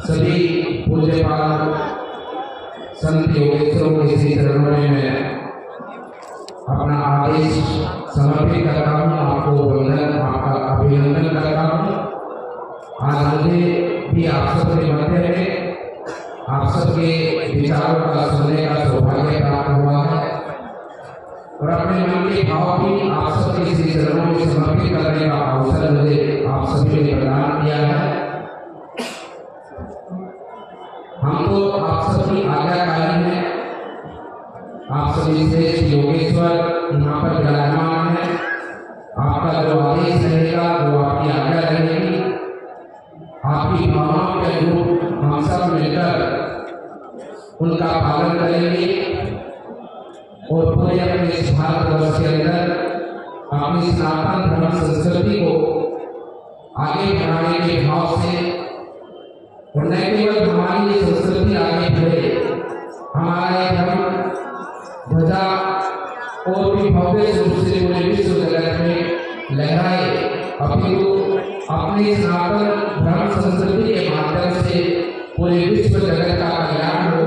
सभी पूज्यपाल संत योगेश्वरों के श्री चरणों में मैं अपना आदेश समर्पित करता हूँ। आपको वंदन, आपका अभिनंदन करता हूँ। आज मुझे भी आप सबके मध्य में आप सबके विचारों का सुनने का सौभाग्य प्राप्त हुआ है और अपने मन के भाव भी आप सबके श्री चरणों में समर्पित करने का अवसर मुझे आप सभी ने प्रदान किया है। हम तो आप सभी आज्ञाकारी हैं। आप सभी श्रेष्ठ योगेश्वर यहाँ पर विराजमान है। आपका जो आदेश रहेगा वो आपकी आज्ञा रहेगी। आपकी भावनाओं के अनुरूप हम सब मिलकर उनका पालन करेंगे और पूरे अपने इस भारतवर्ष के अंदर अपनी सनातन धर्म संस्कृति को आगे बढ़ाने के भाव से और न केवल हमारी ये संस्कृति आगे बढ़े, हमारे धर्म ध्वजा और भी भव्य रूप से पूरे विश्व जगत में लहराए, अपितु अपने सनातन धर्म संस्कृति के माध्यम से पूरे विश्व जगत का कल्याण हो,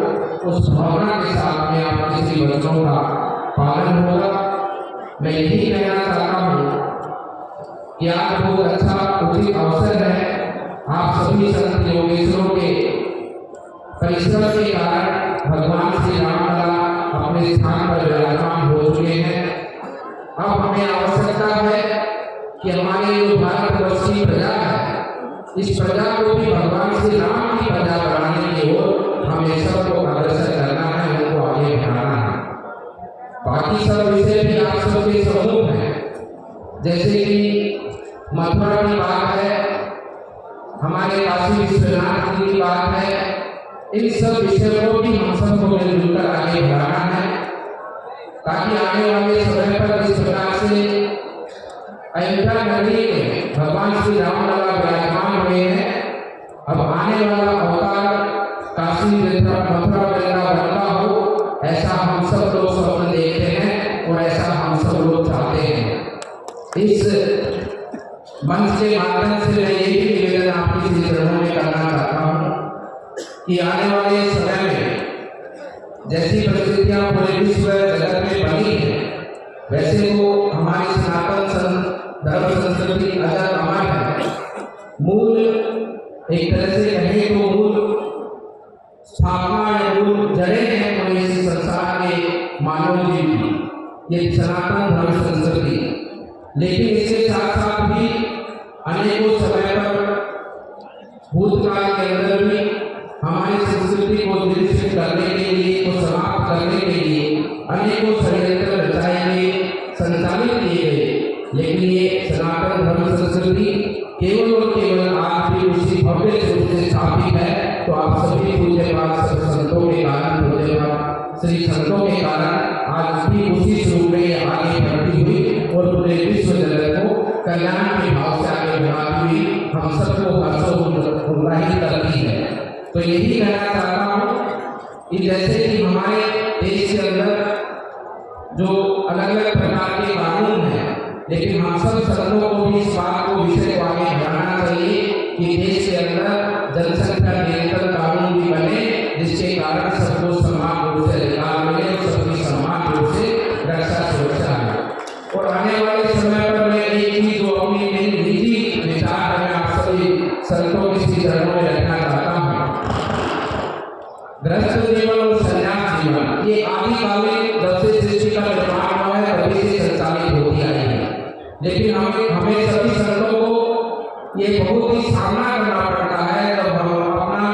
उस भावना के साथ में आपके श्री वचनों का पालन होगा। मैं यही कहना चाहता हूँ कि आज बहुत अच्छा उचित अवसर है। आप सभी संत योगेश्वरों के परिश्रम के कारण भगवान श्री राम अपने स्थान पर विराजमान हो चुके हैं। अब हमें आवश्यकता है कि हमारे जो भारतवर्ष की प्रजा है, इस प्रजा को भी भगवान श्री राम की प्रजा बनाने की ओर हमें सबको अग्रसर करना है, उनको आगे बढ़ाना है। बाकी सब विषय भी आप सबके समूह हैं, जैसे कि मथुरा की बात है, हमारे काशी विश्वनाथ जी की बात है। इन सब विषयों को भी हम सबको मिलजुल कर आगे बढ़ाना है, ताकि आने वाले समय पर इस प्रकार से अयोध्या नगरी में भगवान श्री राम लला विराजमान हुए हैं। अब आने वाला अवतार काशी मथुरा वृंदावन का हो, ऐसा हम सब लोग स्वप्न देखते हैं और ऐसा हम सब लोग चाहते हैं। इस मंच के माध्यम से मैं यही निवेदन आपके श्री चरणों में करना चाहता हूँ कि आने वाले समय में जैसी परिस्थितियां पूरे विश्व जगत में बनी है, वैसे वो हमारी सनातन धर्म संस्कृति अजर अमर है। मूल एक तरह से कहें तो मूल स्थापना या मूल जड़ें हैं पूरे इस संसार के मानव जीवन की, ये सनातन धर्म संस्कृति। लेकिन इसके साथ साथ भी अनेकों समय पर भूतकाल के अंदर भी हमारी संस्कृति को निरस्त करने के लिए, को समाप्त करने के लिए अनेकों षड्यंत्र रचाए गए, संचालित किए गए। लेकिन ये सनातन धर्म संस्कृति केवल और केवल आज भी उसी भव्य रूप से स्थापित है। तो आप सभी पूज्यपाल संतों के कारण, पूज्यपाल श्री संतों के कारण आज भी उसी स्वरूप में आगे बढ़ती हुई और पूरे विश्व जगत को कल्याण के भाव से आगे बढ़ाती हुई हम सबको हर्षोल्लासित करती है। तो यही कहना चाहता हूँ कि जैसे कि हमारे देश के अंदर जो अलग अलग प्रकार के कानून हैं, लेकिन हम सब संतों को भी इस बात को विषय को आगे बढ़ाना चाहिए कि देश के अंदर जनसंख्या नियंत्रण कानून भी बने, जिसके कारण सबको समान रूप से अधिकार मिले और सबकी समान रूप से रक्षा सुरक्षा है। और आने वाले समय पर मैं एक चीज जो अपनी निजी विचार है, आप सभी संतों के श्री चरणों में रखना चाहता हूँ। गृहस्थ जीवन और संन्यास जीवन ये आदिकालीन जब से सृष्टि का निर्माण हुआ है तभी से संचालित होती आई है। लेकिन हमें सभी संतों को ये बहुत ही सामना करना पड़ता है। जब हम अपना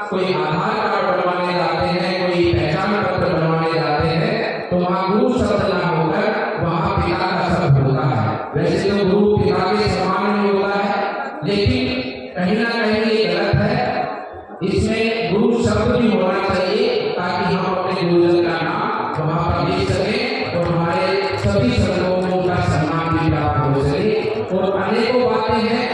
कोई आधार कार्ड बनवाने जाते हैं, कोई पहचान पत्र बनवाने जाते हैं, तो वहाँ गुरु शब्द ना होकर वहाँ पिता का शब्द होता है। वैसे तो गुरु पिता के समान नहीं होता है, लेकिन कहीं ना कहीं ये गलत है। इसमें गुरु शब्द भी होना चाहिए ताकि हम अपने गुरुजन का नाम वहाँ पर लिख सकें और हमारे सभी संतों को उनका सम्मान भी प्राप्त हो सके। और अनेकों बातें हैं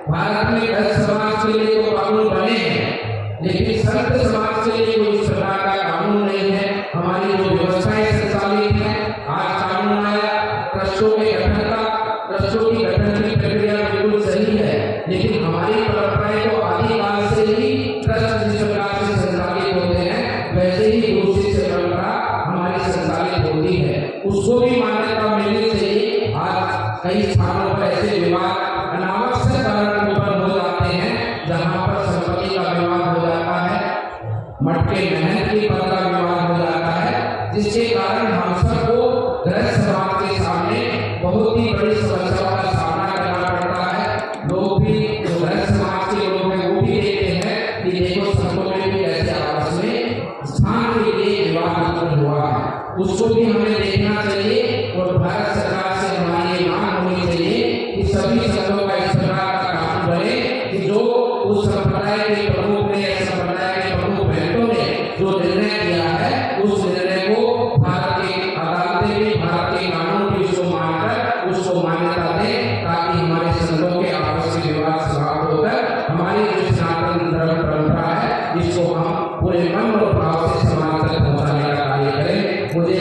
भारत में, दस समाज के लिए तो कानून बने हैं, लेकिन संत समाज के लिए कोई इस प्रकार का कानून नहीं है। हमारी जो व्यवस्थाएं संचालित हैं, आज कानून आया ट्रस्टों के गठन का, ट्रस्टों की गठन की प्रक्रिया बिल्कुल सही है, लेकिन हमारी परंपराएं तो आदिकाल से ही ट्रस्ट जिस प्रकार से संचालित होते हैं वैसे ही गुरु शिष्य परंपरा हमारी संचालित होती है, उसको भी मान्यता मिलनी चाहिए। आज कई स्थानों पर ऐसे विवाद अनावश्यक कारण उत्पन्न हो जाते हैं जहाँ पर संपत्ति का विवाद हो जाता है, मटके मेहनत की पद का विवाद हो जाता है, जिसके कारण हम सबको गृहस्थ समाज के सामने बहुत ही बड़ी समस्याओं का सामना करना पड़ता है। लोग भी जो गृहस्थ समाज के लोग हैं वो भी देखते हैं कि देखो संतों में भी ऐसे आपस में स्थान के लिए विवाद उत्पन्न हुआ है, उसको भी हमें देखना चाहिए। और भारत सरकार से हमारी ये मांग होनी चाहिए कि सभी संतों का इस प्रकार का कानून बने कि जो उस संप्रदाय के प्रमुख ने या संप्रदाय के प्रमुख महंतों ने जो निर्णय किया है उस निर्णय को भारत के अदालतें भी भारत के कानून भी उसको मानकर उसको मान्यता दें, ताकि हमारे संतों के आपस में विवाद समाप्त होकर हमारी जो सनातन धर्म परंपरा है जिसको हम पूरे मन और भाव से समाज तक पहुंचाने का कार्य करें। मुझे